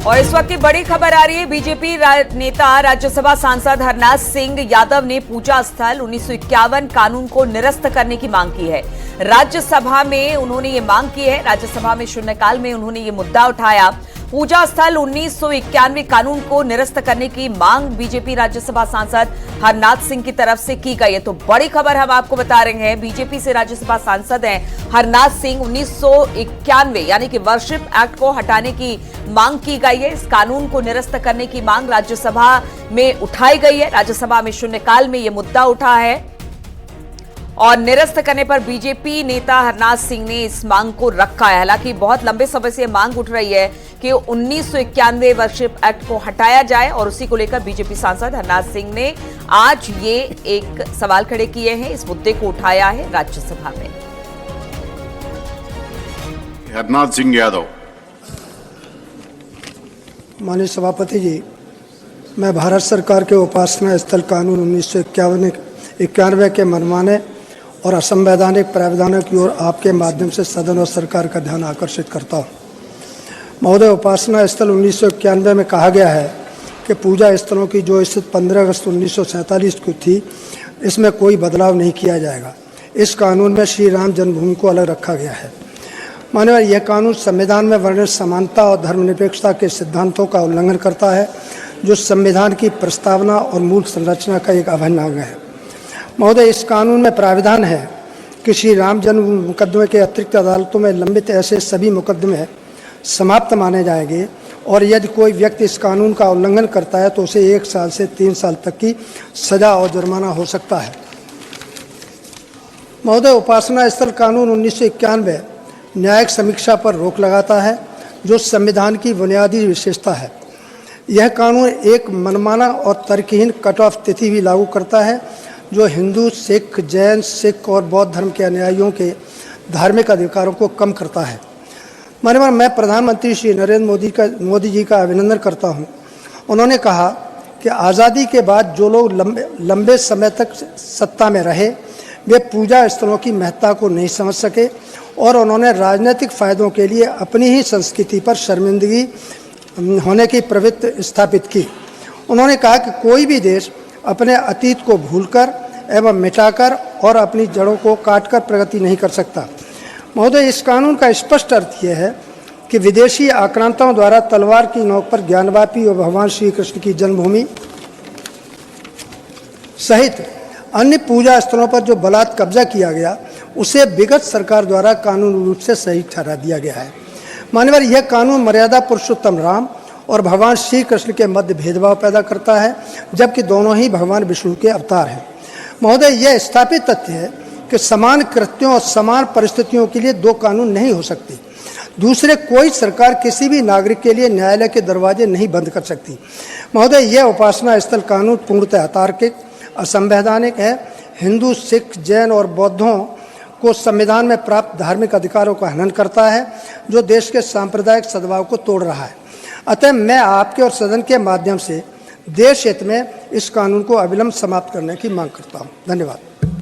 और इस वक्त की बड़ी खबर आ रही है। बीजेपी नेता राज्यसभा सांसद हरनाथ सिंह यादव ने पूजा स्थल 1951 कानून को निरस्त करने की मांग की है। राज्यसभा में उन्होंने ये मांग की है। राज्यसभा में शून्यकाल में उन्होंने ये मुद्दा उठाया। पूजा स्थल 1991 कानून को निरस्त करने की मांग बीजेपी राज्यसभा सांसद हरनाथ सिंह की तरफ से की गई है। तो बड़ी खबर हम आपको बता रहे हैं। बीजेपी से राज्यसभा सांसद हैं हरनाथ सिंह। 1991 यानी कि वर्शिप एक्ट को हटाने की मांग की गई है। इस कानून को निरस्त करने की मांग राज्यसभा में उठाई गई है। राज्यसभा में शून्यकाल में यह मुद्दा उठा है और निरस्त करने पर बीजेपी नेता हरनाथ सिंह ने इस मांग को रखा है। हालांकि बहुत लंबे समय से मांग उठ रही है कि 1991 वर्शिप एक्ट को हटाया जाए और उसी को लेकर बीजेपी सांसद हरनाथ सिंह ने आज ये एक सवाल खड़े किए हैं। इस मुद्दे को उठाया है राज्यसभा में। हरनाथ सिंह यादव। माननीय सभापति जी, मैं भारत सरकार के उपासना स्थल कानून 1991 के मनमाने और असंवैधानिक प्रावधानों की ओर आपके माध्यम से सदन और सरकार का ध्यान आकर्षित करता हूँ। महोदय, उपासना स्थल 1991 में कहा गया है कि पूजा स्थलों की जो स्थिति 15 अगस्त 1947 को थी, इसमें कोई बदलाव नहीं किया जाएगा। इस कानून में श्री राम जन्मभूमि को अलग रखा गया है। माननीय, यह कानून संविधान में वर्णित समानता और धर्मनिरपेक्षता के सिद्धांतों का उल्लंघन करता है, जो संविधान की प्रस्तावना और मूल संरचना का एक अभिन्न अंग है। महोदय, इस कानून में प्राविधान है कि श्री राम जन्म मुकदमे के अतिरिक्त अदालतों में लंबित ऐसे सभी मुकदमे समाप्त माने जाएंगे और यदि कोई व्यक्ति इस कानून का उल्लंघन करता है तो उसे 1 साल से 3 साल तक की सजा और जुर्माना हो सकता है। महोदय, उपासना स्थल कानून 1991 न्यायिक समीक्षा पर रोक लगाता है, जो संविधान की बुनियादी विशेषता है। यह कानून एक मनमाना और तर्कहीन कट ऑफ तिथि भी लागू करता है, जो हिंदू, सिख, जैन, सिख और बौद्ध धर्म के अनुयायियों के धार्मिक अधिकारों को कम करता है। माननीय, मैं प्रधानमंत्री श्री नरेंद्र मोदी जी का अभिनंदन करता हूं। उन्होंने कहा कि आज़ादी के बाद जो लोग लंबे समय तक सत्ता में रहे, वे पूजा स्थलों की महत्ता को नहीं समझ सके और उन्होंने राजनीतिक फायदों के लिए अपनी ही संस्कृति पर शर्मिंदगी होने की प्रवृत्ति स्थापित की। उन्होंने कहा कि कोई भी देश अपने अतीत को भूलकर एवं मिटाकर और अपनी जड़ों को काटकर प्रगति नहीं कर सकता। महोदय, इस कानून का स्पष्ट अर्थ यह है कि विदेशी आक्रांताओं द्वारा तलवार की नोक पर ज्ञानवापी और भगवान श्री कृष्ण की जन्मभूमि सहित अन्य पूजा स्थलों पर जो बलात् कब्जा किया गया, उसे विगत सरकार द्वारा कानूनी रूप से सही ठहरा दिया गया है। माननीय, यह कानून मर्यादा पुरुषोत्तम राम और भगवान श्री कृष्ण के मध्य भेदभाव पैदा करता है, जबकि दोनों ही भगवान विष्णु के अवतार हैं। महोदय, यह स्थापित तथ्य है कि समान कृत्यों और समान परिस्थितियों के लिए 2 कानून नहीं हो सकते। दूसरे, कोई सरकार किसी भी नागरिक के लिए न्यायालय के दरवाजे नहीं बंद कर सकती। महोदय, यह उपासना स्थल कानून पूर्णतः अतार्किक, असंवैधानिक है। हिंदू, सिख, जैन और बौद्धों को संविधान में प्राप्त धार्मिक अधिकारों का हनन करता है, जो देश के सांप्रदायिक सद्भाव को तोड़ रहा है। अतः मैं आपके और सदन के माध्यम से देश हित में इस कानून को अविलंब समाप्त करने की मांग करता हूँ। धन्यवाद।